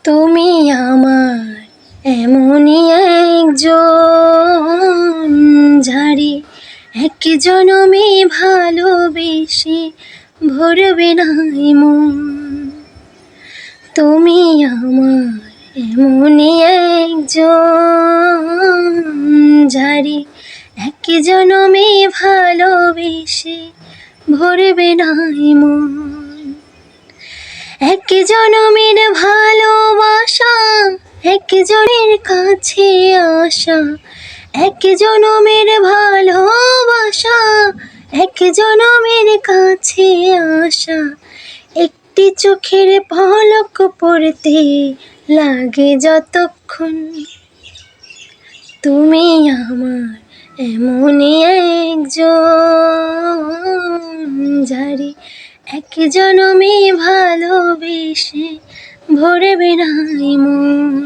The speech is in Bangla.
তুমি আমার এমনই একজন, যারে এক জনমে ভালোবেসে ভরবে নাই মন। তুমি আমার এমনই একজন, যারে এক জনমে ভালোবেসে ভরবে নাই মন। এক জনমের ভালোবাসা, একজনের কাছে আসা, এক জনমের ভালোবাসা, এক জনমের কাছে আসা। একটি চোখের পলক পড়তে লাগে যতক্ষণ। তুমি আমার এমনই একজন, যারে এক জনমে ভালোবেসে ভরবে নাই মন।